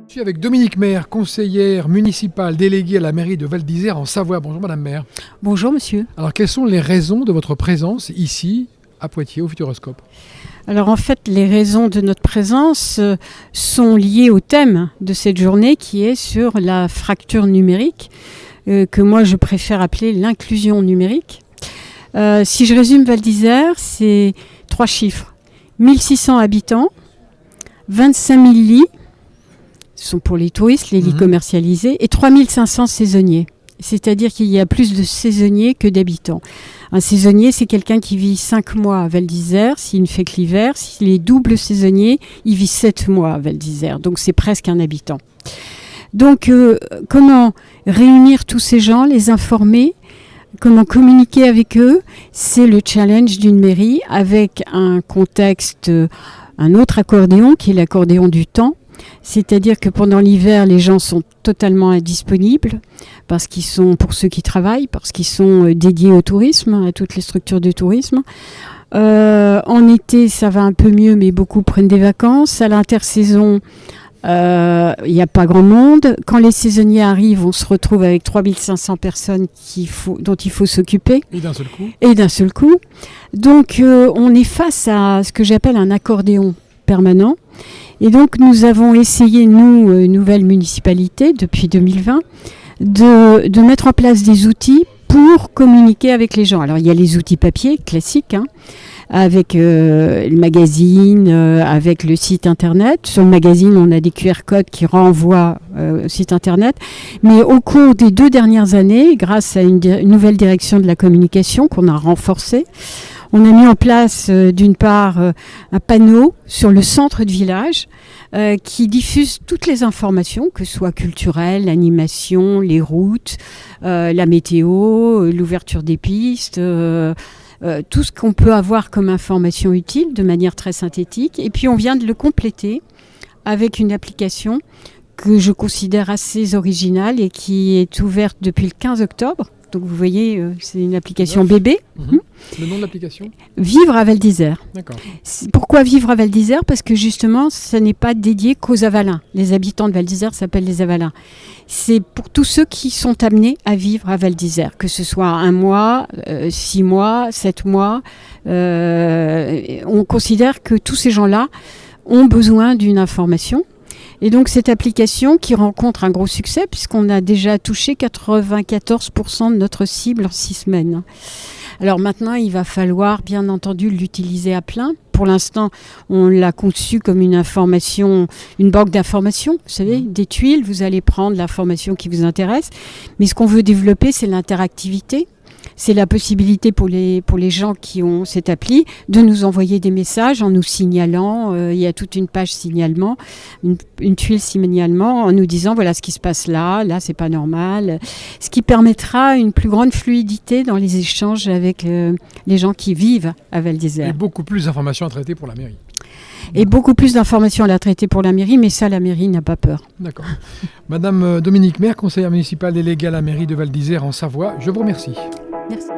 Je suis avec Dominique Maire, conseillère municipale déléguée à la mairie de Val d'Isère en Savoie. Bonjour Madame Maire. Bonjour monsieur. Alors quelles sont les raisons de votre présence ici à Poitiers au Futuroscope? Alors en fait, les raisons de notre présence sont liées au thème de cette journée qui est sur la fracture numérique, que moi je préfère appeler l'inclusion numérique. Si je résume Val d'Isère, c'est 3 chiffres. 1600 habitants, 25 000 lits, ce sont pour les touristes, les lits commercialisés, et 3500 saisonniers. C'est-à-dire qu'il y a plus de saisonniers que d'habitants. Un saisonnier, c'est quelqu'un qui vit 5 mois à Val d'Isère, s'il ne fait que l'hiver. S'il est double saisonnier, il vit 7 mois à Val d'Isère. Donc c'est presque un habitant. Donc comment réunir tous ces gens, les informer, comment communiquer avec eux, c'est le challenge d'une mairie avec un contexte, un autre accordéon qui est l'accordéon du temps. C'est-à-dire que pendant l'hiver, les gens sont totalement indisponibles parce qu'ils sont, pour ceux qui travaillent, parce qu'ils sont dédiés au tourisme, à toutes les structures de tourisme. En été, ça va un peu mieux, mais beaucoup prennent des vacances. À l'intersaison, il n'y a pas grand monde. Quand les saisonniers arrivent, on se retrouve avec 3500 personnes dont il faut s'occuper. Et d'un seul coup. Et d'un seul coup. Donc, on est face à ce que j'appelle un accordéon permanent. Et donc, nous avons essayé, nous, nouvelle municipalité, depuis 2020, de mettre en place des outils pour communiquer avec les gens. Alors, il y a les outils papier classiques, avec le magazine, avec le site internet. Sur le magazine, on a des QR codes qui renvoient au site internet. Mais au cours des 2 dernières années, grâce à une nouvelle direction de la communication qu'on a renforcée, on a mis en place d'une part un panneau sur le centre de village qui diffuse toutes les informations, que ce soit culturelles, l'animation, les routes, la météo, l'ouverture des pistes, tout ce qu'on peut avoir comme information utile de manière très synthétique. Et puis on vient de le compléter avec une application que je considère assez originale et qui est ouverte depuis le 15 octobre. Donc vous voyez, c'est une application bébé. Le nom de l'application ? Vivre à Val d'Isère. D'accord. Pourquoi Vivre à Val d'Isère ? Parce que justement, ça n'est pas dédié qu'aux Avalins. Les habitants de Val d'Isère s'appellent les Avalins. C'est pour tous ceux qui sont amenés à vivre à Val d'Isère, que ce soit 1 mois, 6 mois, 7 mois. On considère que tous ces gens-là ont besoin d'une information. Et donc cette application qui rencontre un gros succès puisqu'on a déjà touché 94% de notre cible en 6 semaines. Alors maintenant, il va falloir bien entendu l'utiliser à plein. Pour l'instant, on l'a conçu comme une information, une banque d'informations. Vous savez, des tuiles, vous allez prendre l'information qui vous intéresse. Mais ce qu'on veut développer, c'est l'interactivité. C'est la possibilité pour les gens qui ont cette appli de nous envoyer des messages en nous signalant. Il y a toute une page signalement, une tuile signalement en nous disant voilà ce qui se passe là c'est pas normal. Ce qui permettra une plus grande fluidité dans les échanges avec les gens qui vivent à Val d'Isère. Et beaucoup plus d'informations à traiter pour la mairie. Et beaucoup plus d'informations à traiter pour la mairie, mais ça, la mairie n'a pas peur. D'accord. Madame Dominique Maire, conseillère municipale déléguée à la mairie de Val d'Isère en Savoie, je vous remercie. Merci.